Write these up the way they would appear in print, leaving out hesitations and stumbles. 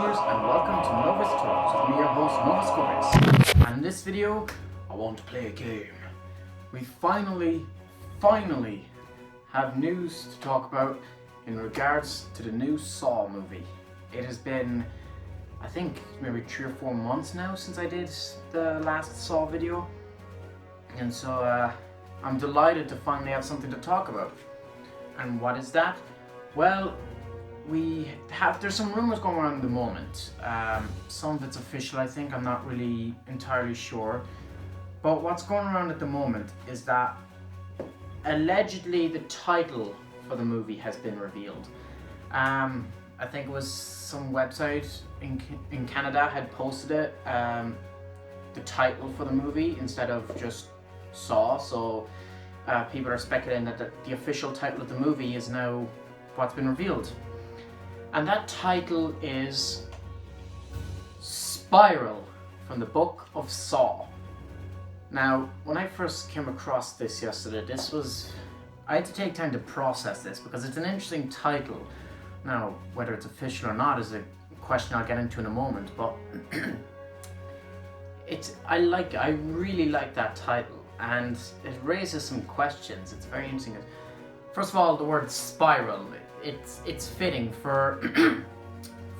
viewers, and welcome to Novus Talks with me, your host Novus Gomez. And in this video, I want to play a game. We finally have news to talk about in regards to the new Saw movie. It has been, I think, maybe 3 or 4 months now since I did the last Saw video. And so I'm delighted to finally have something to talk about. And what is that? Well, there's some rumors going around at the moment. Some of it's official, I think. I'm not really entirely sure. But what's going around at the moment is that allegedly the title for the movie has been revealed. I think it was some website in Canada had posted it, the title for the movie instead of just Saw. So people are speculating that the official title of the movie is now what's been revealed. And that title is Spiral from the Book of Saw. Now, when I first came across this yesterday, I had to take time to process this because it's an interesting title. Now, whether it's official or not is a question I'll get into in a moment, but I really like that title, and it raises some questions. It's very interesting. First of all, the word spiral, it's fitting for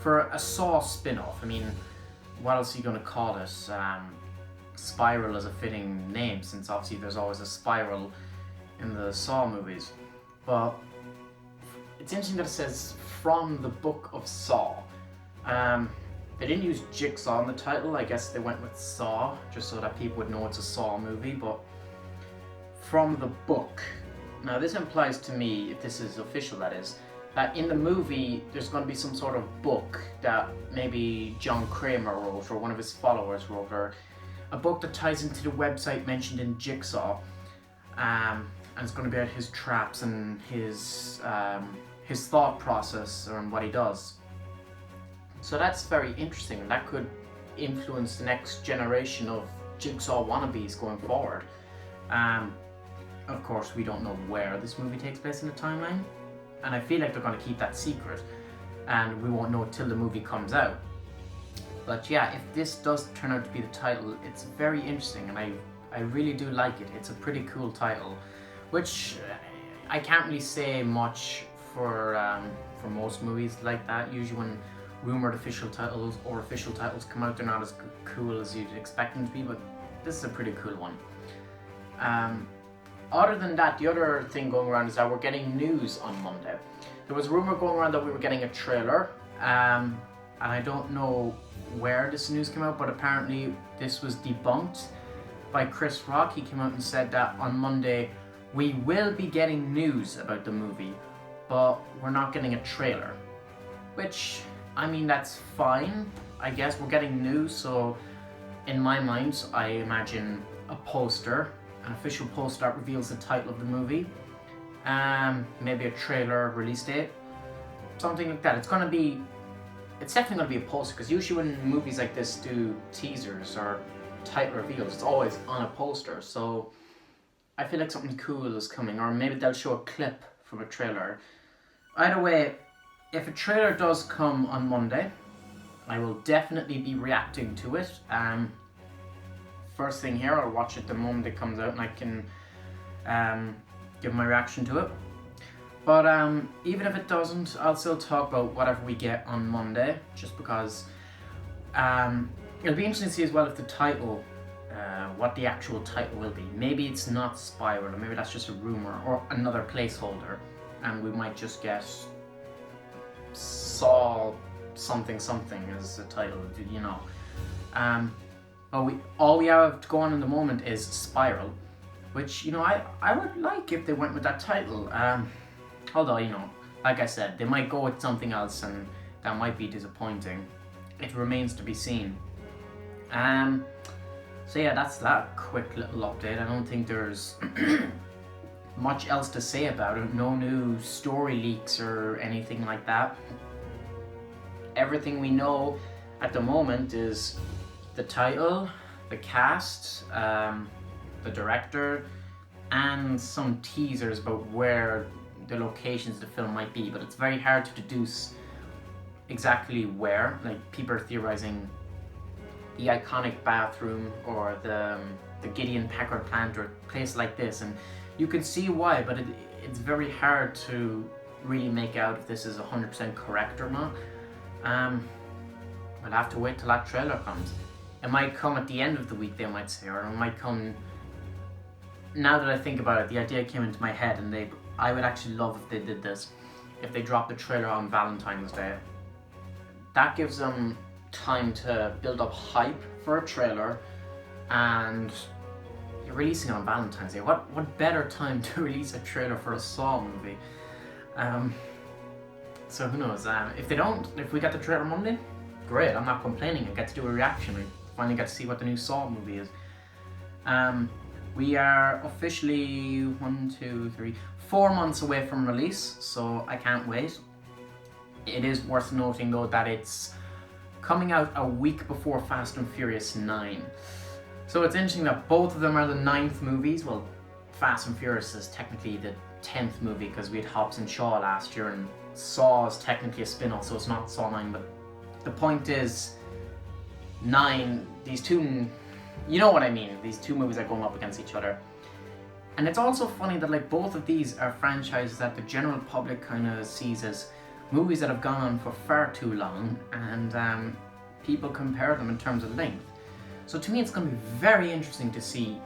for a Saw spin-off. I mean, what else are you going to call it? Spiral is a fitting name, since obviously there's always a spiral in the Saw movies. But it's interesting that it says from the Book of Saw. They didn't use Jigsaw in the title. I guess they went with Saw just so that people would know it's a Saw movie. But from the book. Now this implies to me, if this is official that is, that in the movie there's going to be some sort of book that maybe John Kramer wrote or one of his followers wrote, or a book that ties into the website mentioned in Jigsaw, and it's going to be about his traps and his thought process and what he does. So that's very interesting, and that could influence the next generation of Jigsaw wannabes going forward. Of course, we don't know where this movie takes place in the timeline, and I feel like they're going to keep that secret, and we won't know till the movie comes out. But yeah, if this does turn out to be the title, it's very interesting, and I really do like it. It's a pretty cool title, which I can't really say much for most movies like that. Usually when rumored official titles or official titles come out, they're not as cool as you'd expect them to be, but this is a pretty cool one. Other than that, the other thing going around is that we're getting news on Monday. There was a rumor going around that we were getting a trailer, and I don't know where this news came out, but apparently this was debunked by Chris Rock. He came out and said that on Monday we will be getting news about the movie, but we're not getting a trailer. Which, I mean, that's fine. I guess we're getting news, so in my mind, I imagine a poster, an official poster that reveals the title of the movie, maybe a trailer, release date, something like that. It's definitely going to be a poster, because usually when movies like this do teasers or title reveals, it's always on a poster. So I feel like something cool is coming, or maybe they'll show a clip from a trailer. Either way, if a trailer does come on Monday, I will definitely be reacting to it. First thing here, I'll watch it the moment it comes out, and I can give my reaction to it. But even if it doesn't, I'll still talk about whatever we get on Monday, just because it'll be interesting to see as well if the title, what the actual title will be. Maybe it's not Spiral, or maybe that's just a rumor or another placeholder, and we might just get Saw something as a title, you know. But all we have to go on in the moment is Spiral, which, you know, I would like if they went with that title. Although, you know, like I said, they might go with something else, and that might be disappointing. It remains to be seen. So yeah, that's that quick little update. I don't think there's much else to say about it. No new story leaks or anything like that. Everything we know at the moment is the title, the cast, the director, and some teasers about where the locations of the film might be, but it's very hard to deduce exactly where. Like, people are theorizing the iconic bathroom or the Gideon Packard plant or a place like this, and you can see why, but it's very hard to really make out if this is 100% correct or not. I'll have to wait till that trailer comes. It might come at the end of the week, they might say, or it might come... Now that I think about it, the idea came into my head, and I would actually love if they did this. If they dropped the trailer on Valentine's Day. That gives them time to build up hype for a trailer, and you're releasing it on Valentine's Day. What better time to release a trailer for a Saw movie? So who knows? If we get the trailer Monday, great. I'm not complaining. I get to do a reaction. I finally get to see what the new Saw movie is. We are officially 4 months away from release, so I can't wait. It is worth noting though that it's coming out a week before Fast and Furious 9. So it's interesting that both of them are the 9th movies. Well, Fast and Furious is technically the 10th movie because we had Hobbs and Shaw last year, and Saw is technically a spin-off, so it's not Saw 9, but the point is 9, these two, you know what I mean, these two movies are going up against each other. And it's also funny that like both of these are franchises that the general public kind of sees as movies that have gone on for far too long, and people compare them in terms of length. So to me it's going to be very interesting to see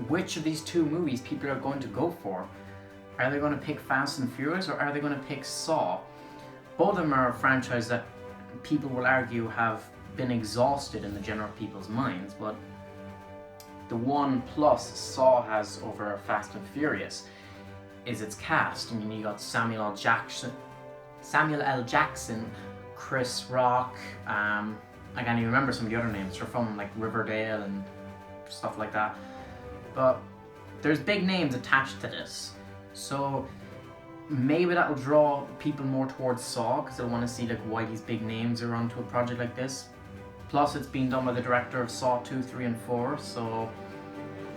which of these two movies people are going to go for. Are they going to pick Fast and Furious, or are they going to pick Saw? Both of them are a franchise that people will argue have been exhausted in the general people's minds, but the one plus Saw has over Fast and Furious is its cast. I mean, you got Samuel L. Jackson, Chris Rock, I can't even remember some of the other names. They're from like Riverdale and stuff like that. But there's big names attached to this. So maybe that'll draw people more towards Saw because they'll want to see like why these big names are onto a project like this. Plus it's being done by the director of Saw 2, 3 and 4, so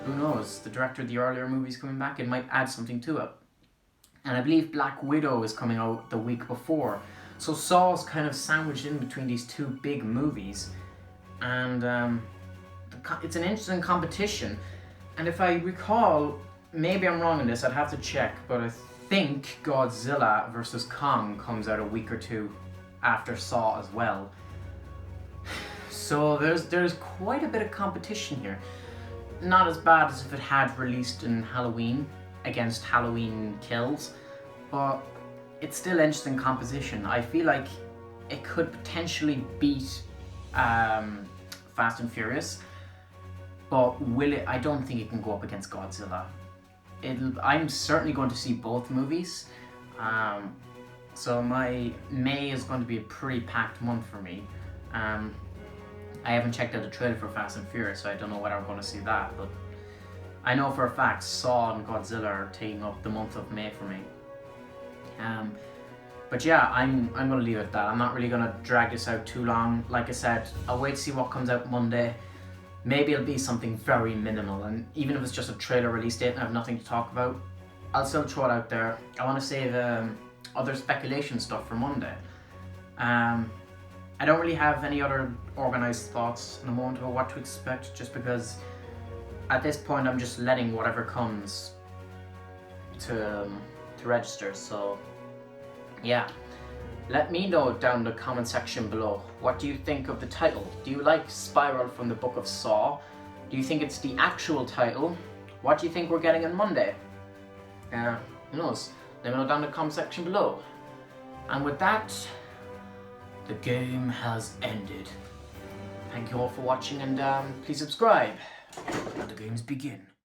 who knows, the director of the earlier movies coming back, it might add something to it. And I believe Black Widow is coming out the week before, so Saw's kind of sandwiched in between these two big movies, and it's an interesting competition. And if I recall, maybe I'm wrong in this, I'd have to check, but I think Godzilla vs. Kong comes out a week or two after Saw as well. So there's quite a bit of competition here. Not as bad as if it had released in Halloween against Halloween Kills, but it's still interesting composition. I feel like it could potentially beat Fast and Furious, but will it? I don't think it can go up against Godzilla. I'm certainly going to see both movies, so my May is going to be a pretty packed month for me. I haven't checked out the trailer for Fast and Furious, so I don't know whether I'm going to see that, but I know for a fact Saw and Godzilla are taking up the month of May for me. But yeah, I'm going to leave it at that. I'm not really going to drag this out too long. Like I said, I'll wait to see what comes out Monday. Maybe it'll be something very minimal, and even if it's just a trailer release date and I have nothing to talk about, I'll still throw it out there. I want to save other speculation stuff for Monday. I don't really have any other organised thoughts in the moment about what to expect, just because at this point I'm just letting whatever comes to register. So yeah, let me know down in the comment section below, what do you think of the title? Do you like Spiral from the Book of Saw? Do you think it's the actual title? What do you think we're getting on Monday? Who knows? Let me know down in the comment section below. And with that, the game has ended. Thank you all for watching, and please subscribe. Let the games begin.